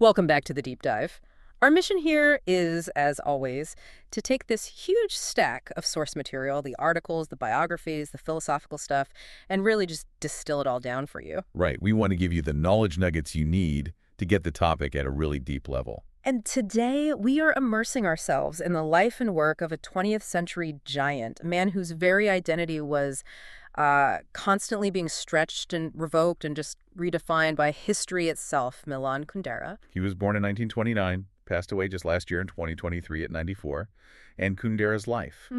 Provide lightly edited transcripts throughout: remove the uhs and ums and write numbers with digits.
Welcome back to the deep dive. Our mission here is, as always, to take this huge stack of source material, the articles, the biographies, the philosophical stuff, and really just distill it all down for you. Right. We want to give you the knowledge nuggets you need to get the topic at a really deep level. And today, we are immersing ourselves in the life and work of a 20th century giant, a man whose very identity was constantly being stretched and revoked and just redefined by history itself, Milan Kundera. He was born in 1929, passed away just last year in 2023 at 94, and Kundera's life.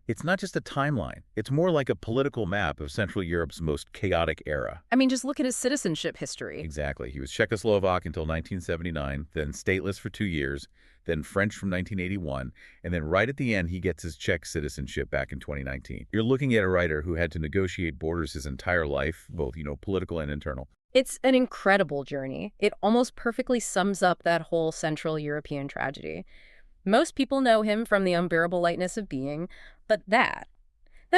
It's not just a timeline. It's more like a political map of Central Europe's most chaotic era. I mean, just look at his citizenship history. Exactly. He was Czechoslovak until 1979, then stateless for 2 years, then French from 1981, and then right at the end, he gets his Czech citizenship back in 2019. You're looking at a writer who had to negotiate borders his entire life, both, political and internal. It's an incredible journey. It almost perfectly sums up that whole Central European tragedy. Most people know him from the Unbearable Lightness of Being, but that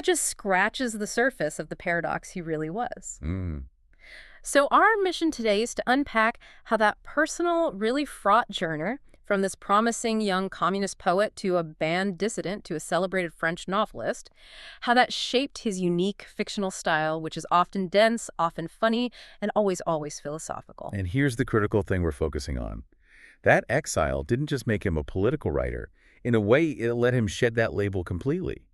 just scratches the surface of the paradox he really was. So our mission today is to unpack how that personal, really fraught journey, from this promising young communist poet to a banned dissident to a celebrated French novelist, how that shaped his unique fictional style, which is often dense, often funny, and always philosophical. And here's the critical thing we're focusing on. That exile didn't just make him a political writer. In a way, it let him shed that label completely.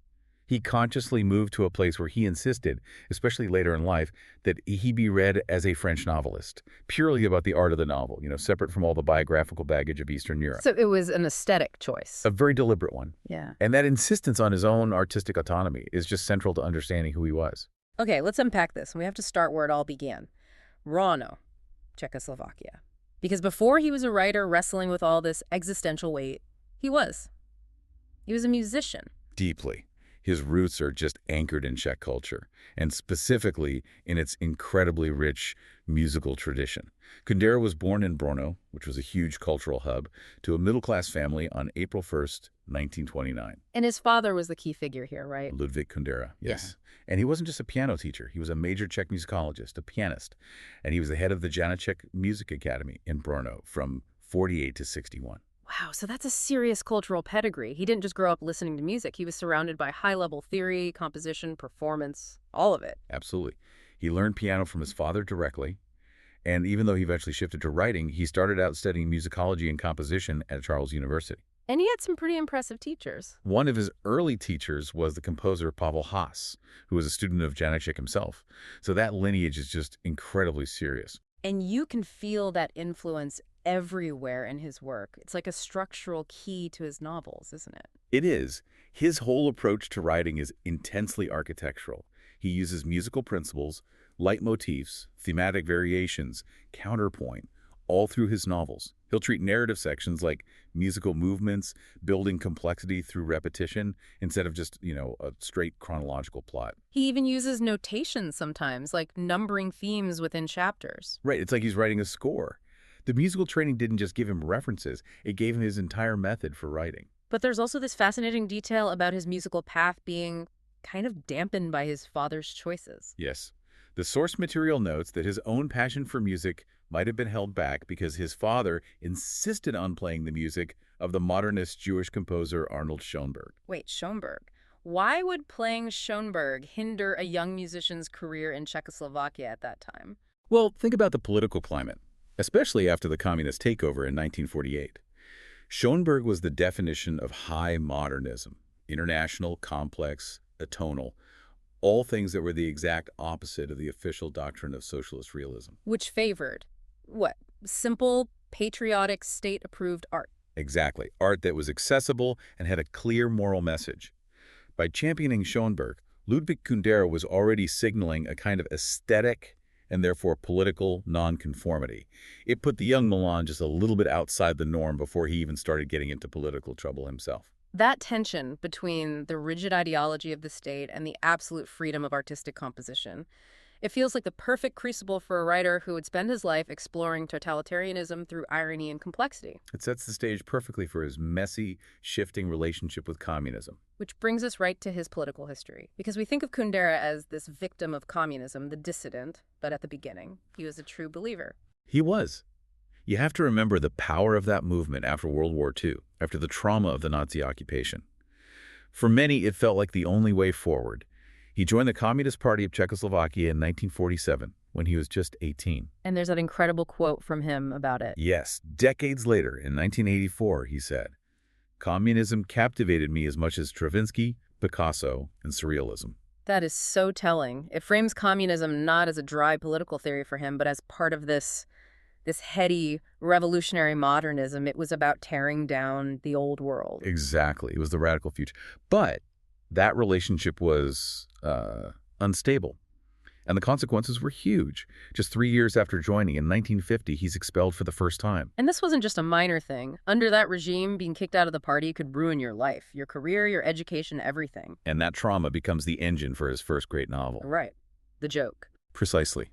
He consciously moved to a place where he insisted, especially later in life, that he be read as a French novelist, purely about the art of the novel, separate from all the biographical baggage of Eastern Europe. So it was an aesthetic choice. A very deliberate one. Yeah. And that insistence on his own artistic autonomy is just central to understanding who he was. Okay, let's unpack this. We have to start where it all began. Brno, Czechoslovakia. Because before he was a writer wrestling with all this existential weight, he was a musician. Deeply. His roots are just anchored in Czech culture, and specifically in its incredibly rich musical tradition. Kundera was born in Brno, which was a huge cultural hub, to a middle-class family on April 1st, 1929. And his father was the key figure here, right? Ludwig Kundera, yes. Yeah. And he wasn't just a piano teacher. He was a major Czech musicologist, a pianist. And he was the head of the Janáček Music Academy in Brno from 48 to 61. Wow, so that's a serious cultural pedigree. He didn't just grow up listening to music. He was surrounded by high-level theory, composition, performance, all of it. Absolutely. He learned piano from his father directly, and even though he eventually shifted to writing, he started out studying musicology and composition at Charles University. And he had some pretty impressive teachers. One of his early teachers was the composer Pavel Haas, who was a student of Janáček himself. So that lineage is just incredibly serious. And you can feel that influence everywhere in his work. It's like a structural key to his novels, isn't it? It is. His whole approach to writing is intensely architectural. He uses musical principles, leitmotifs, thematic variations, counterpoint, all through his novels. He'll treat narrative sections like musical movements, building complexity through repetition, instead of just, a straight chronological plot. He even uses notation sometimes, like numbering themes within chapters. Right, it's like he's writing a score. The musical training didn't just give him references, it gave him his entire method for writing. But there's also this fascinating detail about his musical path being kind of dampened by his father's choices. Yes. The source material notes that his own passion for music might have been held back because his father insisted on playing the music of the modernist Jewish composer Arnold Schoenberg. Wait, Schoenberg. Why would playing Schoenberg hinder a young musician's career in Czechoslovakia at that time? Well, think about the political climate, especially after the communist takeover in 1948. Schoenberg was the definition of high modernism, international, complex, atonal, all things that were the exact opposite of the official doctrine of socialist realism. Which favored, what, simple, patriotic, state-approved art. Exactly, art that was accessible and had a clear moral message. By championing Schoenberg, Ludwig Kundera was already signaling a kind of aesthetic and therefore political nonconformity. It put the young Milan just a little bit outside the norm before he even started getting into political trouble himself. That tension between the rigid ideology of the state and the absolute freedom of artistic composition, it feels like the perfect crucible for a writer who would spend his life exploring totalitarianism through irony and complexity. It sets the stage perfectly for his messy, shifting relationship with communism. Which brings us right to his political history. Because we think of Kundera as this victim of communism, the dissident, but at the beginning, he was a true believer. He was. You have to remember the power of that movement after World War II, after the trauma of the Nazi occupation. For many, it felt like the only way forward. He joined the Communist Party of Czechoslovakia in 1947, when he was just 18. And there's that incredible quote from him about it. Yes, decades later, in 1984, he said, "Communism captivated me as much as Stravinsky, Picasso, and Surrealism." That is so telling. It frames communism not as a dry political theory for him, but as part of this heady revolutionary modernism. It was about tearing down the old world. Exactly. It was the radical future. But that relationship was unstable. And the consequences were huge. Just 3 years after joining, in 1950, he's expelled for the first time. And this wasn't just a minor thing. Under that regime, being kicked out of the party could ruin your life, your career, your education, everything. And that trauma becomes the engine for his first great novel. Right. The joke. Precisely.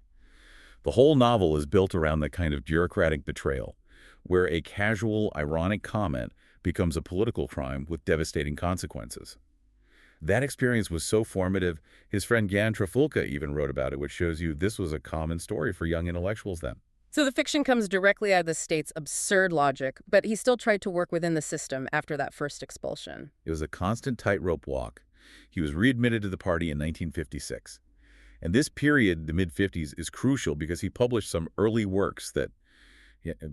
The whole novel is built around that kind of bureaucratic betrayal, where a casual, ironic comment becomes a political crime with devastating consequences. That experience was so formative, his friend Jan Trafulka even wrote about it, which shows you this was a common story for young intellectuals then. So the fiction comes directly out of the state's absurd logic, but he still tried to work within the system after that first expulsion. It was a constant tightrope walk. He was readmitted to the party in 1956. And this period, the mid-50s, is crucial because he published some early works that,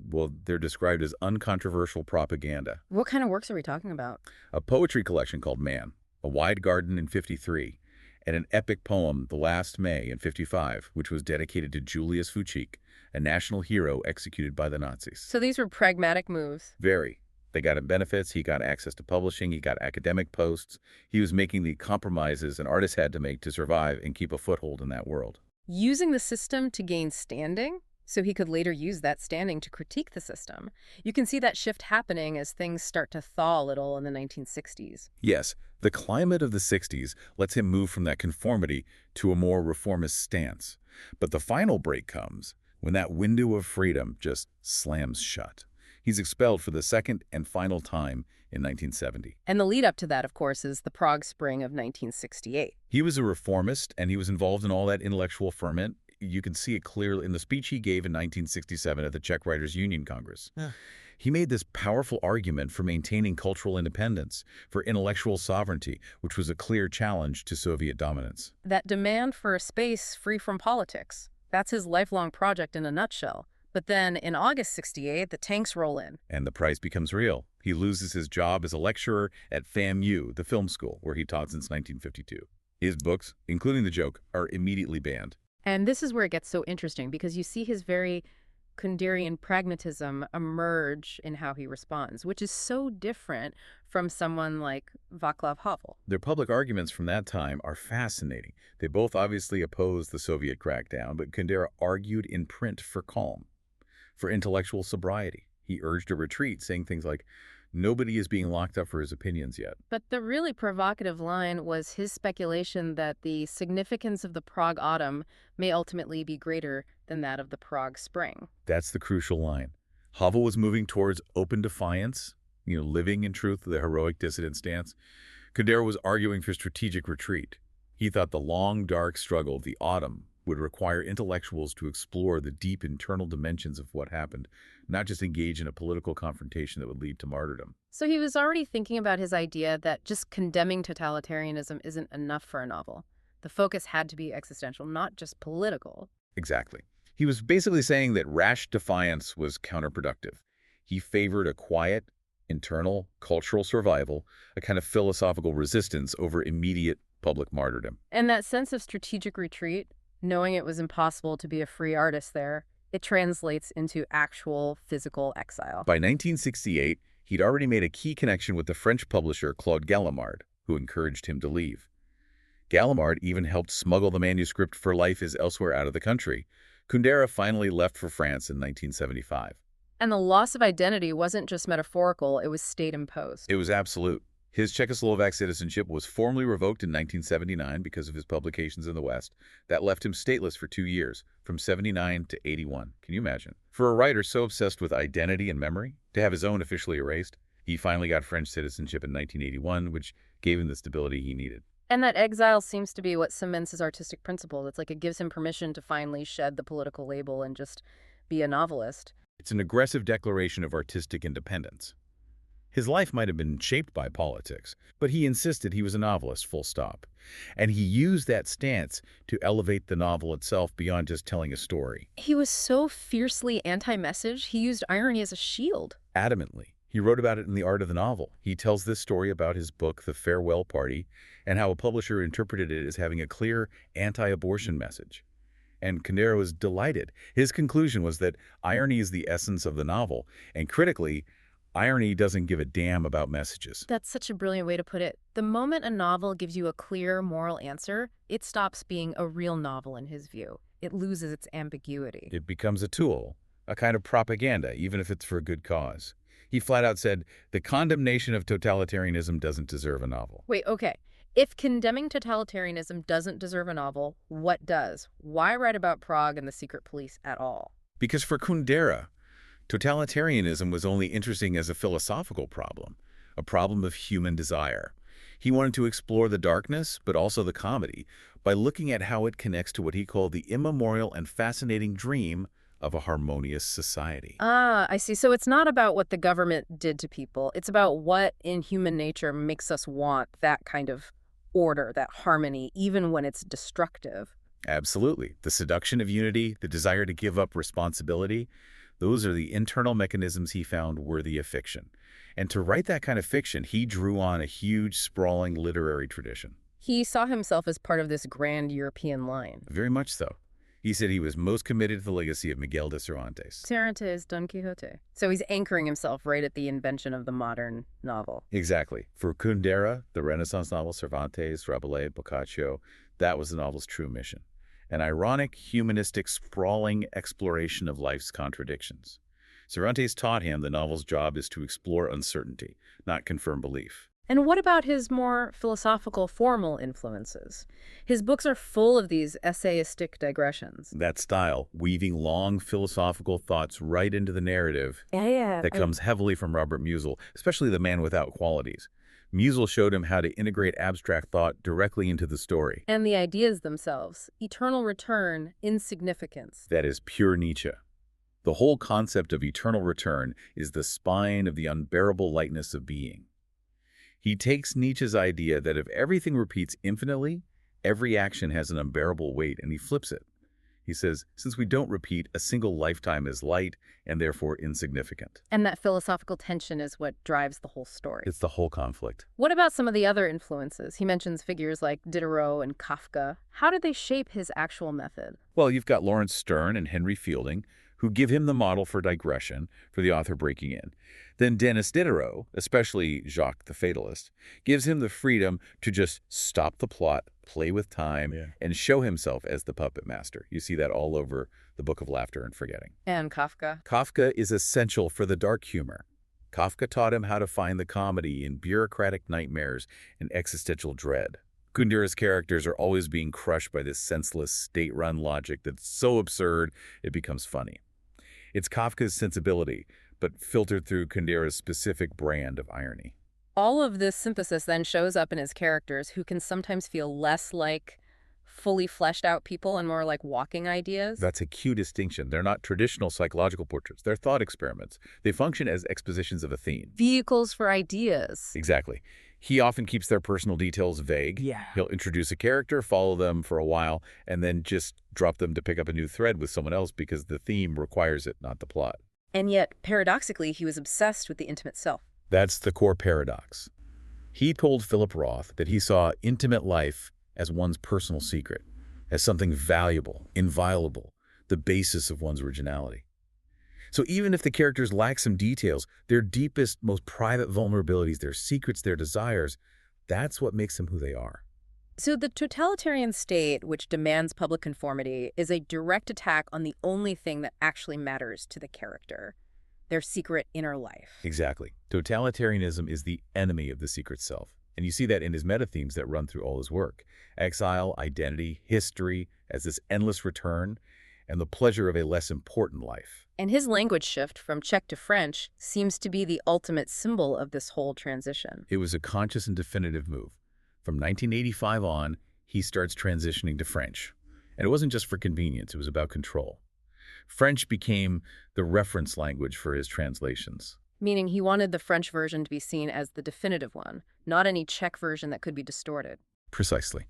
well, they're described as uncontroversial propaganda. What kind of works are we talking about? A poetry collection called Man, A Wide Garden in 53, and an epic poem, The Last May in 55, which was dedicated to Julius Fučík, a national hero executed by the Nazis. So these were pragmatic moves. Very. They got him benefits, he got access to publishing, he got academic posts. He was making the compromises an artist had to make to survive and keep a foothold in that world. Using the system to gain standing, so he could later use that standing to critique the system. You can see that shift happening as things start to thaw a little in the 1960s. Yes, the climate of the 60s lets him move from that conformity to a more reformist stance. But the final break comes when that window of freedom just slams shut. He's expelled for the second and final time in 1970. And the lead up to that, of course, is the Prague Spring of 1968. He was a reformist, and he was involved in all that intellectual ferment. You can see it clearly in the speech he gave in 1967 at the Czech Writers' Union Congress. Yeah. He made this powerful argument for maintaining cultural independence, for intellectual sovereignty, which was a clear challenge to Soviet dominance. That demand for a space free from politics. That's his lifelong project in a nutshell. But then, in August 68, the tanks roll in. And the price becomes real. He loses his job as a lecturer at FAMU, the film school, where he taught since 1952. His books, including The Joke, are immediately banned. And this is where it gets so interesting, because you see his very Kunderian pragmatism emerge in how he responds, which is so different from someone like Václav Havel. Their public arguments from that time are fascinating. They both obviously opposed the Soviet crackdown, but Kundera argued in print for calm, for intellectual sobriety. He urged a retreat, saying things like, "Nobody is being locked up for his opinions yet." But the really provocative line was his speculation that the significance of the Prague Autumn may ultimately be greater than that of the Prague Spring. That's the crucial line. Havel was moving towards open defiance, living in truth the heroic dissident stance. Kundera was arguing for strategic retreat. He thought the long, dark struggle of the autumn would require intellectuals to explore the deep internal dimensions of what happened, not just engage in a political confrontation that would lead to martyrdom. So he was already thinking about his idea that just condemning totalitarianism isn't enough for a novel. The focus had to be existential, not just political. Exactly. He was basically saying that rash defiance was counterproductive. He favored a quiet, internal, cultural survival, a kind of philosophical resistance over immediate public martyrdom. And that sense of strategic retreat, knowing it was impossible to be a free artist there, it translates into actual physical exile. By 1968, he'd already made a key connection with the French publisher Claude Gallimard, who encouraged him to leave. Gallimard even helped smuggle the manuscript for Life is Elsewhere out of the country. Kundera finally left for France in 1975. And the loss of identity wasn't just metaphorical, it was state-imposed. It was absolute. His Czechoslovak citizenship was formally revoked in 1979 because of his publications in the West. That left him stateless for 2 years, from 79 to 81. Can you imagine? For a writer so obsessed with identity and memory, to have his own officially erased, he finally got French citizenship in 1981, which gave him the stability he needed. And that exile seems to be what cements his artistic principle. It's like it gives him permission to finally shed the political label and just be a novelist. It's an aggressive declaration of artistic independence. His life might have been shaped by politics, but he insisted he was a novelist, full stop. And he used that stance to elevate the novel itself beyond just telling a story. He was so fiercely anti-message, he used irony as a shield. Adamantly. He wrote about it in The Art of the Novel. He tells this story about his book, The Farewell Party, and how a publisher interpreted it as having a clear anti-abortion message. And Kundera was delighted. His conclusion was that irony is the essence of the novel, and critically, irony doesn't give a damn about messages. That's such a brilliant way to put it. The moment a novel gives you a clear moral answer, it stops being a real novel in his view. It loses its ambiguity. It becomes a tool, a kind of propaganda, even if it's for a good cause. He flat out said, the condemnation of totalitarianism doesn't deserve a novel. Wait, okay. If condemning totalitarianism doesn't deserve a novel, what does? Why write about Prague and the secret police at all? Because for Kundera, totalitarianism was only interesting as a philosophical problem, a problem of human desire. He wanted to explore the darkness, but also the comedy, by looking at how it connects to what he called the immemorial and fascinating dream of a harmonious society. Ah, I see. So it's not about what the government did to people. It's about what in human nature makes us want that kind of order, that harmony, even when it's destructive. Absolutely. The seduction of unity, the desire to give up responsibility, those are the internal mechanisms he found worthy of fiction. And to write that kind of fiction, he drew on a huge, sprawling literary tradition. He saw himself as part of this grand European line. Very much so. He said he was most committed to the legacy of Miguel de Cervantes. Cervantes, Don Quixote. So he's anchoring himself right at the invention of the modern novel. Exactly. For Kundera, the Renaissance novel Cervantes, Rabelais, Boccaccio, that was the novel's true mission. An ironic, humanistic, sprawling exploration of life's contradictions. Cervantes taught him the novel's job is to explore uncertainty, not confirm belief. And what about his more philosophical, formal influences? His books are full of these essayistic digressions. That style, weaving long philosophical thoughts right into the narrative, that comes heavily from Robert Musil, especially The Man Without Qualities. Musil showed him how to integrate abstract thought directly into the story. And the ideas themselves, eternal return, insignificance. That is pure Nietzsche. The whole concept of eternal return is the spine of the unbearable lightness of being. He takes Nietzsche's idea that if everything repeats infinitely, every action has an unbearable weight, and he flips it. He says, since we don't repeat, a single lifetime is light and therefore insignificant. And that philosophical tension is what drives the whole story. It's the whole conflict. What about some of the other influences? He mentions figures like Diderot and Kafka. How did they shape his actual method? Well, you've got Lawrence Stern and Henry Fielding, who give him the model for digression, for the author breaking in. Then Denis Diderot, especially Jacques the Fatalist, gives him the freedom to just stop the plot, play with time, and show himself as the puppet master. You see that all over the Book of Laughter and Forgetting. And Kafka? Kafka is essential for the dark humor. Kafka taught him how to find the comedy in bureaucratic nightmares and existential dread. Kundera's characters are always being crushed by this senseless, state-run logic that's so absurd it becomes funny. It's Kafka's sensibility, but filtered through Kundera's specific brand of irony. All of this synthesis then shows up in his characters, who can sometimes feel less like fully fleshed out people and more like walking ideas. That's a key distinction. They're not traditional psychological portraits. They're thought experiments. They function as expositions of a theme. Vehicles for ideas. Exactly. He often keeps their personal details vague. He'll introduce a character, follow them for a while, and then just drop them to pick up a new thread with someone else because the theme requires it, not the plot. And yet, paradoxically, he was obsessed with the intimate self. That's the core paradox. He told Philip Roth that he saw intimate life as one's personal secret, as something valuable, inviolable, the basis of one's originality. So even if the characters lack some details, their deepest, most private vulnerabilities, their secrets, their desires, that's what makes them who they are. So the totalitarian state, which demands public conformity, is a direct attack on the only thing that actually matters to the character, their secret inner life. Exactly. Totalitarianism is the enemy of the secret self. And you see that in his meta-themes that run through all his work. Exile, identity, history, as this endless return, and the pleasure of a less important life. And his language shift from Czech to French seems to be the ultimate symbol of this whole transition. It was a conscious and definitive move. From 1985 on, he starts transitioning to French. And it wasn't just for convenience, it was about control. French became the reference language for his translations. Meaning he wanted the French version to be seen as the definitive one, not any Czech version that could be distorted. Precisely.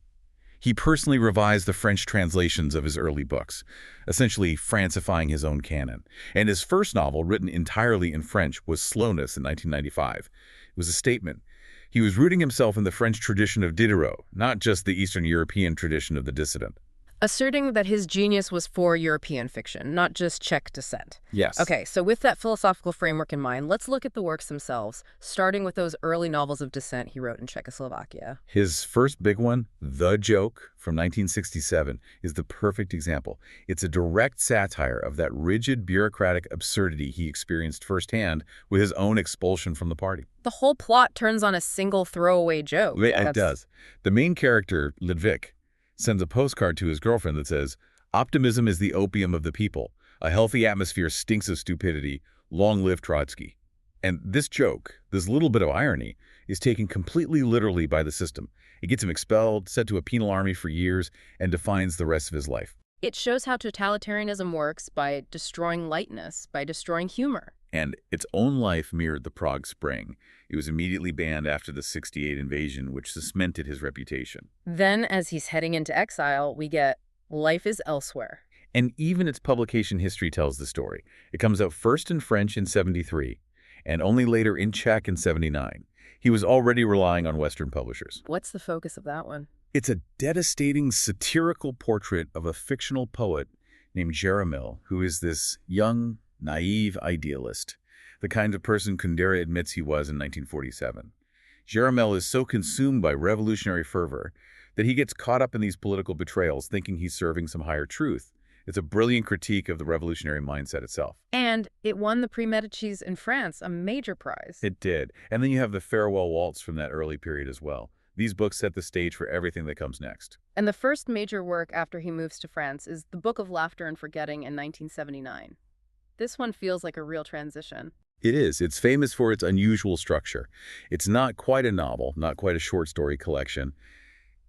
He personally revised the French translations of his early books, essentially Francifying his own canon. And his first novel, written entirely in French, was Slowness in 1995. It was a statement. He was rooting himself in the French tradition of Diderot, not just the Eastern European tradition of the dissident. Asserting that his genius was for European fiction, not just Czech descent. Yes. Okay, so with that philosophical framework in mind, let's look at the works themselves, starting with those early novels of dissent he wrote in Czechoslovakia. His first big one, The Joke, from 1967, is the perfect example. It's a direct satire of that rigid bureaucratic absurdity he experienced firsthand with his own expulsion from the party. The whole plot turns on a single throwaway joke. It does. The main character, Ludwig, sends a postcard to his girlfriend that says, "Optimism is the opium of the people. A healthy atmosphere stinks of stupidity. Long live Trotsky." And this joke, this little bit of irony, is taken completely literally by the system. It gets him expelled, sent to a penal army for years, and defines the rest of his life. It shows how totalitarianism works by destroying lightness, by destroying humor. And its own life mirrored the Prague Spring. It was immediately banned after the '68 invasion, which cemented his reputation. Then, as he's heading into exile, we get Life is Elsewhere. And even its publication history tells the story. It comes out first in French in '73, and only later in Czech in '79. He was already relying on Western publishers. What's the focus of that one? It's a devastating satirical portrait of a fictional poet named Jeremil, who is this young, naive idealist, the kind of person Kundera admits he was in 1947. Jeremil is so consumed by revolutionary fervor that he gets caught up in these political betrayals, thinking he's serving some higher truth. It's a brilliant critique of the revolutionary mindset itself. And it won the Prix Medicis in France, a major prize. It did. And then you have the Farewell Waltz from that early period as well. These books set the stage for everything that comes next. And the first major work after he moves to France is The Book of Laughter and Forgetting in 1979. This one feels like a real transition. It is. It's famous for its unusual structure. It's not quite a novel, not quite a short story collection.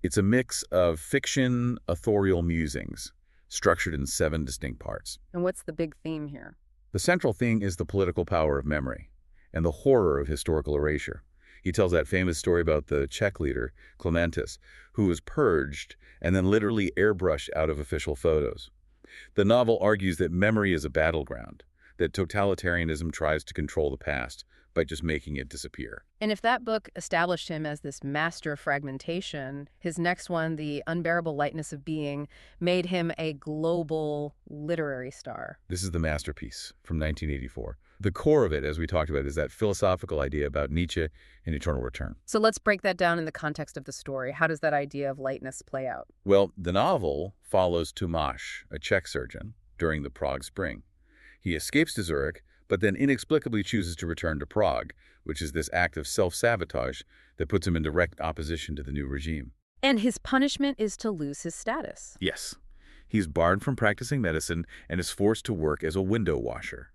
It's a mix of fiction, authorial musings, structured in 7 distinct parts. And what's the big theme here? The central theme is the political power of memory and the horror of historical erasure. He tells that famous story about the Czech leader, Clementis, who was purged and then literally airbrushed out of official photos. The novel argues that memory is a battleground, that totalitarianism tries to control the past by just making it disappear. And if that book established him as this master of fragmentation, his next one, The Unbearable Lightness of Being, made him a global literary star. This is the masterpiece from 1984. The core of it, as we talked about, is that philosophical idea about Nietzsche and eternal return. So let's break that down in the context of the story. How does that idea of lightness play out? Well, the novel follows Tomáš, a Czech surgeon, during the Prague Spring. He escapes to Zurich, but then inexplicably chooses to return to Prague, which is this act of self-sabotage that puts him in direct opposition to the new regime. And his punishment is to lose his status. Yes. He's barred from practicing medicine and is forced to work as a window washer.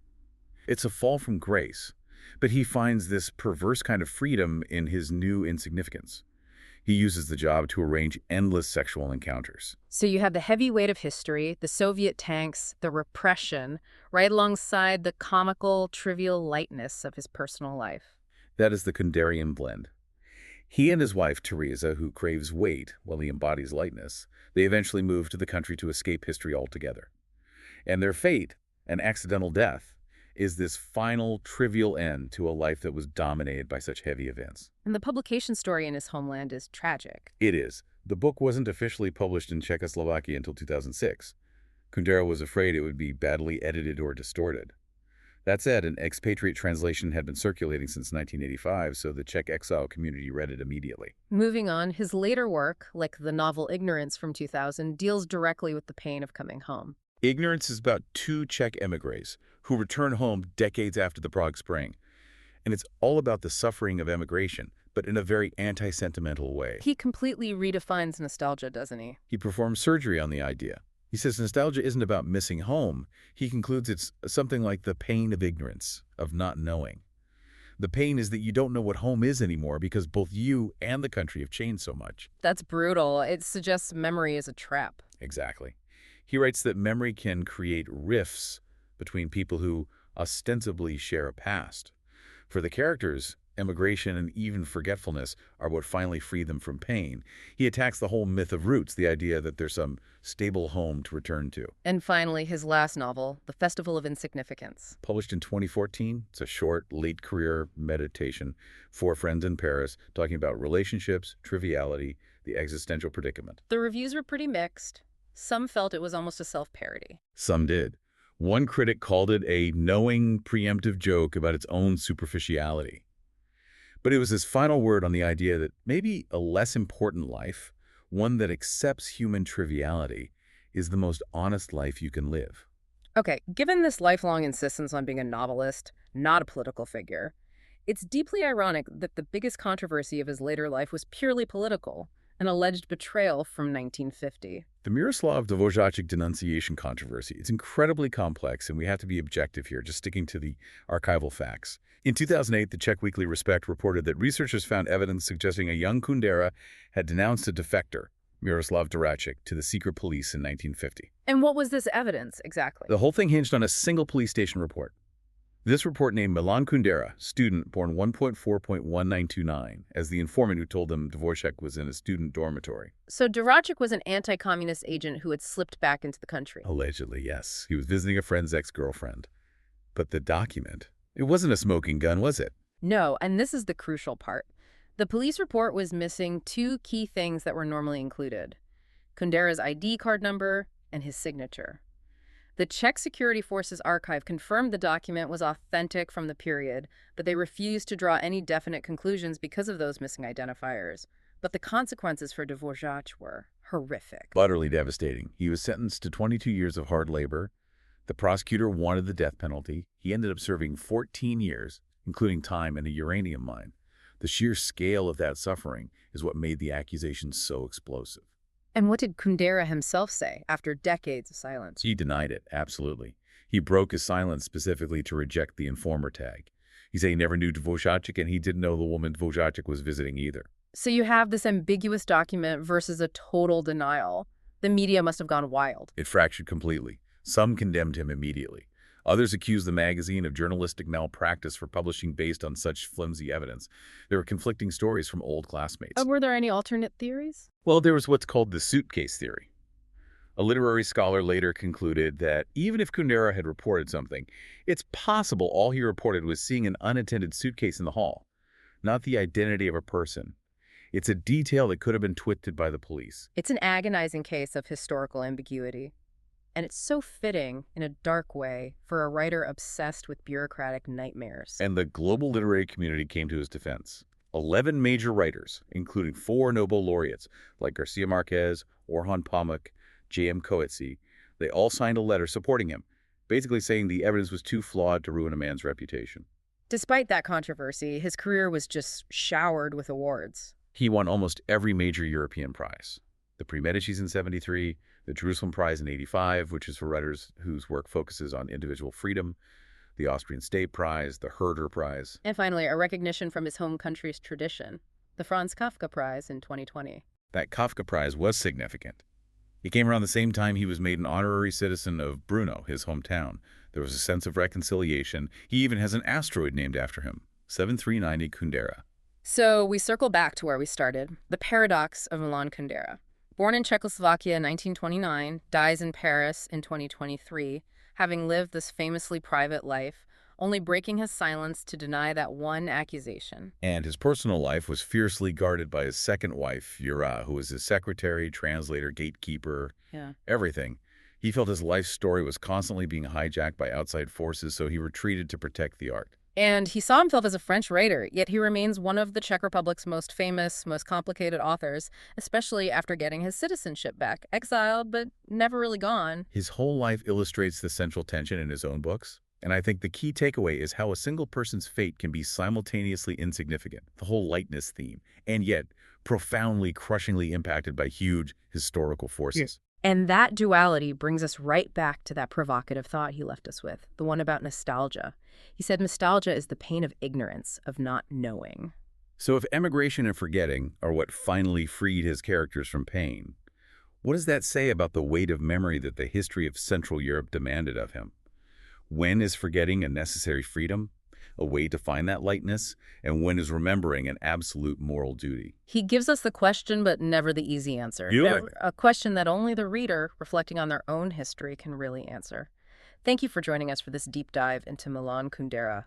It's a fall from grace, but he finds this perverse kind of freedom in his new insignificance. He uses the job to arrange endless sexual encounters. So you have the heavy weight of history, the Soviet tanks, the repression, right alongside the comical, trivial lightness of his personal life. That is the Kunderian blend. He and his wife, Teresa, who craves weight while he embodies lightness, they eventually move to the country to escape history altogether. And their fate, an accidental death, is this final, trivial end to a life that was dominated by such heavy events. And the publication story in his homeland is tragic. It is. The book wasn't officially published in Czechoslovakia until 2006. Kundera was afraid it would be badly edited or distorted. That said, an expatriate translation had been circulating since 1985, so the Czech exile community read it immediately. Moving on, his later work, like the novel Ignorance from 2000, deals directly with the pain of coming home. Ignorance is about 2 Czech émigrés who return home decades after the Prague Spring. And it's all about the suffering of emigration, but in a very anti-sentimental way. He completely redefines nostalgia, doesn't he? He performs surgery on the idea. He says nostalgia isn't about missing home. He concludes it's something like the pain of ignorance, of not knowing. The pain is that you don't know what home is anymore because both you and the country have changed so much. That's brutal. It suggests memory is a trap. Exactly. He writes that memory can create rifts between people who ostensibly share a past. For the characters, emigration and even forgetfulness are what finally free them from pain. He attacks the whole myth of roots, the idea that there's some stable home to return to. And finally, his last novel, The Festival of Insignificance. Published in 2014, it's a short, late-career meditation, 4 friends in Paris, talking about relationships, triviality, the existential predicament. The reviews were pretty mixed. Some felt it was almost a self-parody. Some did. One critic called it a knowing, preemptive joke about its own superficiality. But it was his final word on the idea that maybe a less important life, one that accepts human triviality, is the most honest life you can live. Okay, given this lifelong insistence on being a novelist, not a political figure, it's deeply ironic that the biggest controversy of his later life was purely political, an alleged betrayal from 1950. The Miroslav Dvořáček denunciation controversy is incredibly complex, and we have to be objective here, just sticking to the archival facts. In 2008, the Czech weekly Respect reported that researchers found evidence suggesting a young Kundera had denounced a defector, Miroslav Dvořáček, to the secret police in 1950. And what was this evidence, exactly? The whole thing hinged on a single police station report. This report named Milan Kundera, student born 1.4.1929, as the informant who told them Dvořáček was in a student dormitory. So Dvořáček was an anti-communist agent who had slipped back into the country. Allegedly, yes. He was visiting a friend's ex-girlfriend. But the document, it wasn't a smoking gun, was it? No, and this is the crucial part. The police report was missing 2 key things that were normally included: Kundera's ID card number and his signature. The Czech Security Forces archive confirmed the document was authentic from the period, but they refused to draw any definite conclusions because of those missing identifiers. But the consequences for Dvořáček were horrific. Utterly devastating. He was sentenced to 22 years of hard labor. The prosecutor wanted the death penalty. He ended up serving 14 years, including time in a uranium mine. The sheer scale of that suffering is what made the accusations so explosive. And what did Kundera himself say after decades of silence? He denied it, absolutely. He broke his silence specifically to reject the informer tag. He said he never knew Dvořáček, and he didn't know the woman Dvořáček was visiting either. So you have this ambiguous document versus a total denial. The media must have gone wild. It fractured completely. Some condemned him immediately. Others accused the magazine of journalistic malpractice for publishing based on such flimsy evidence. There were conflicting stories from old classmates. Were there any alternate theories? Well, there was what's called the suitcase theory. A literary scholar later concluded that even if Kundera had reported something, it's possible all he reported was seeing an unattended suitcase in the hall, not the identity of a person. It's a detail that could have been twisted by the police. It's an agonizing case of historical ambiguity. And it's so fitting, in a dark way, for a writer obsessed with bureaucratic nightmares. And the global literary community came to his defense. 11 major writers, including 4 Nobel laureates like Garcia Marquez, Orhan Pamuk, J.M. Coetzee, they all signed a letter supporting him, basically saying the evidence was too flawed to ruin a man's reputation. Despite that controversy, his career was just showered with awards. He won almost every major European prize. The Prix Médicis in '73, the Jerusalem Prize in '85, which is for writers whose work focuses on individual freedom, the Austrian State Prize, the Herder Prize. And finally, a recognition from his home country's tradition, the Franz Kafka Prize in 2020. That Kafka Prize was significant. It came around the same time he was made an honorary citizen of Brno, his hometown. There was a sense of reconciliation. He even has an asteroid named after him, 7390 Kundera. So we circle back to where we started, the paradox of Milan Kundera. Born in Czechoslovakia in 1929, dies in Paris in 2023, having lived this famously private life, only breaking his silence to deny that one accusation. And his personal life was fiercely guarded by his second wife, Yura, who was his secretary, translator, gatekeeper, everything. He felt his life story was constantly being hijacked by outside forces, so he retreated to protect the art. And he saw himself as a French writer, yet he remains one of the Czech Republic's most famous, most complicated authors, especially after getting his citizenship back. Exiled, but never really gone. His whole life illustrates the central tension in his own books. And I think the key takeaway is how a single person's fate can be simultaneously insignificant, the whole lightness theme, and yet profoundly, crushingly impacted by huge historical forces. Yes. And that duality brings us right back to that provocative thought he left us with, the one about nostalgia. He said nostalgia is the pain of ignorance, of not knowing. So if emigration and forgetting are what finally freed his characters from pain, what does that say about the weight of memory that the history of Central Europe demanded of him? When is forgetting a necessary freedom, a way to find that lightness, and when is remembering an absolute moral duty? He gives us the question, but never the easy answer. Good. A question that only the reader, reflecting on their own history, can really answer. Thank you for joining us for this deep dive into Milan Kundera.